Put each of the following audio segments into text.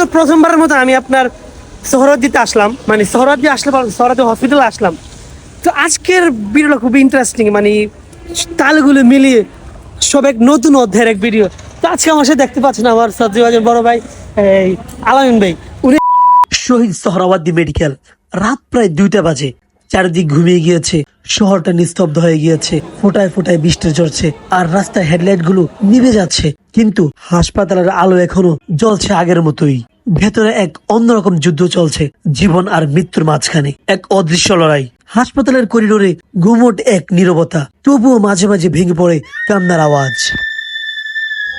কিন্তু প্রথমবারের মতো আমি আপনার সোহরাওয়ার্দীতে আসলাম, মানে সোহরাওয়ার্দী আসলে সোহরাওয়ার্দী হসপিটালে আসলাম। তো আজকের ভিডিওটা খুবই ইন্টারেস্টিং, মানে তালগুলো মিলিয়ে সব এক নতুন অধ্যায়ের এক ভিডিও। তো আজকে আমার সাথে দেখতে পাচ্ছেন আমার সজ্জিবাজের বড় ভাই এই আলামিন ভাই, উনি শহীদ সোহরাওয়ার্দী মেডিকেল। রাত প্রায় 2টা বাজে, চারিদিক ঘুমিয়ে গিয়েছে, শহরটা নিস্তব্ধ হয়ে গিয়েছে, ফোটায় ফোটায় বৃষ্টি ঝরছে আর রাস্তায় হেডলাইট গুলো নিভে যাচ্ছে, কিন্তু হাসপাতালের আলো এখনো জ্বলছে আগের মতোই। ভেতরে এক অন্যরকম যুদ্ধ চলছে, জীবন আর মৃত্যুর মাঝখানে এক অদৃশ্য লড়াই। হাসপাতালের করিডোরে গুমোট এক নীরবতা, তবুও মাঝে মাঝে ভেঙে পড়ে কান্নার আওয়াজ।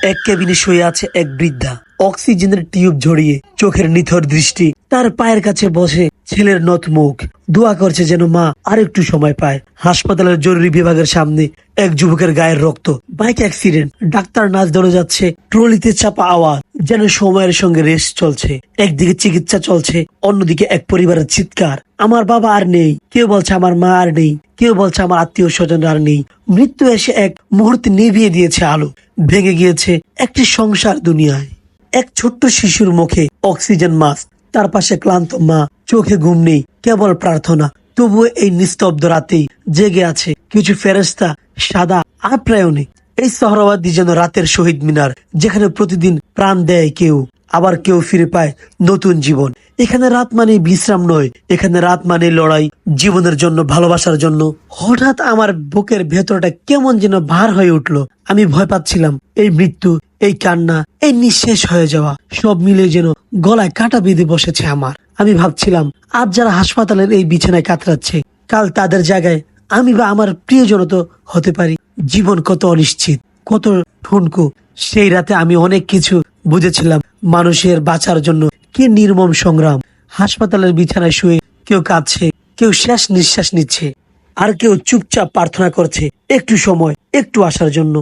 এক কেবিনে শুয়ে আছে এক বৃদ্ধা, অক্সিজেনের টিউব ঝরিয়ে, চোখের নিথর দৃষ্টি। তার পায়ের কাছে বসে ছেলের নত মুখ, দোয়া করছে যেন মা আর একটু সময় পায়। হাসপাতালের জরুরি বিভাগের সামনে এক যুবকের গায়ের রক্ত, বাইক অ্যাক্সিডেন্ট, ডাক্তার নাচ ধরে যাচ্ছে, ট্রলিতে চাপা আওয়াজ, যেন সময়ের সঙ্গে রেস চলছে। একদিকে চিকিৎসা চলছে, অন্যদিকে এক পরিবারের চিৎকার, আমার বাবা আর নেই, কেউ বলছে আমার মা আর নেই, কেউ বলছে আমার আত্মীয় স্বজন আর নেই। মৃত্যু এসে এক মুহূর্তে নিভিয়ে দিয়েছে আলো, ভেঙে গিয়েছে একটি সংসার দুনিয়ায়। এক ছোট্ট শিশুর মুখে অক্সিজেন মাস্ক, তার পাশে ক্লান্ত মা, চোখে ঘুম নেই, কেবল প্রার্থনা। তবুও এই নিস্তব্ধ রাতেই জেগে আছে কিছু ফেরেশতা, সাদা আর প্রায়নে। এই সোহরাওয়ার্দী যেন রাতের শহীদ মিনার, যেখানে প্রতিদিন প্রাণ দেয় কেউ, আবার কেউ ফিরে পায় নতুন জীবন। এখানে রাত মানে বিশ্রাম নয়, এখানে রাত মানে লড়াই, জীবনের জন্য, ভালোবাসার জন্য। হঠাৎ আমার বুকের ভেতরটা কেমন যেন ভার হয়ে উঠলো। আমি ভয় পাচ্ছিলাম এই মৃত্যু, এই কান্না, এই নিঃশেষ হয়ে যাওয়া, সব মিলে যেন গলায় কাটা বেঁধে বসেছে আমার। আমি ভাবছিলাম আজ যারা হাসপাতালের এই বিছানায় কাতরাচ্ছে, কাল তাদের জায়গায় আমি বা আমার প্রিয়জন তো হতে পারি। জীবন কত অনিশ্চিত, কত ঠুনকো। সেই রাতে আমি অনেক কিছু বুঝেছিলাম, মানুষের বাঁচার জন্য কি নির্মম সংগ্রাম। হাসপাতালের বিছানায় শুয়ে কেউ কাঁদছে, কেউ শেষ নিঃশ্বাস নিচ্ছে, আর কেউ চুপচাপ প্রার্থনা করছে একটু সময়, একটু আসার জন্য।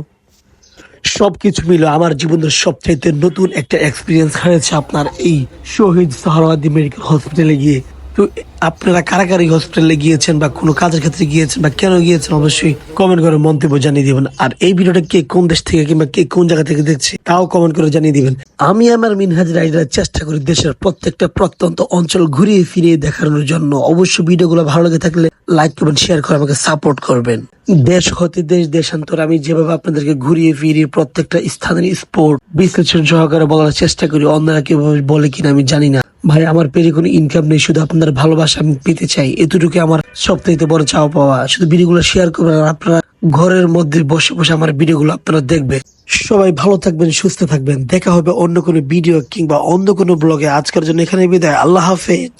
সবকিছু মিলে আমার জীবনের সবচাইতে নতুন একটা এক্সপিরিয়েন্স হয়েছে আপনার এই শহীদ সোহরাওয়ার্দী মেডিকেল হসপিটালে গিয়ে। তো আপনারা কারা কারা হসপিটালে গিয়েছেন বা কোনো কাজের ক্ষেত্রে গিয়েছেন বা কেন গিয়েছেন, অবশ্যই কমেন্ট করে মন্তব্য জানিয়ে দিবেন। আর এই ভিডিওটা কে কোন দেশ থেকে কিংবা কে কোন জায়গা থেকে দেখছে তাও কমেন্ট করে জানিয়ে দিবেন। আমি আমার মিনহাজ রাইডার চেষ্টা করি দেশের প্রত্যেকটা প্রত্যন্ত অঞ্চল ঘুরিয়ে ফিরিয়ে দেখানোর জন্য। অবশ্যই ভিডিওগুলো ভালো লেগে থাকলে লাইক করবেন, শেয়ার করে আমাকে সাপোর্ট করবেন। দেশ হতে দেশ দেশান্তর আমি যেভাবে আপনাদেরকে ঘুরিয়ে ফিরিয়ে প্রত্যেকটা স্থানের স্পোর্ট বিশ্লেষণ সহকারে বলার চেষ্টা করি, অন্যরা কিভাবে বলে কিনা আমি জানি না। ভাই আমার পেরে কোনো ইনকাম নেই, শুধু আপনাদের ভালোবাসা আমি পেতে চাই, এতটুকু আমার সবথেকে বড় চাওয়া পাওয়া। শুধু ভিডিওগুলো শেয়ার করবেন আর আপনারা ঘরের মধ্যে বসে বসে আমার ভিডিওগুলো আপনারা দেখবেন। সবাই ভালো থাকবেন, সুস্থ থাকবেন। দেখা হবে অন্য কোনো ভিডিও কিংবা অন্য কোনো ব্লগে। আজকের জন্য এখানে বিদায়, আল্লাহ হাফেজ।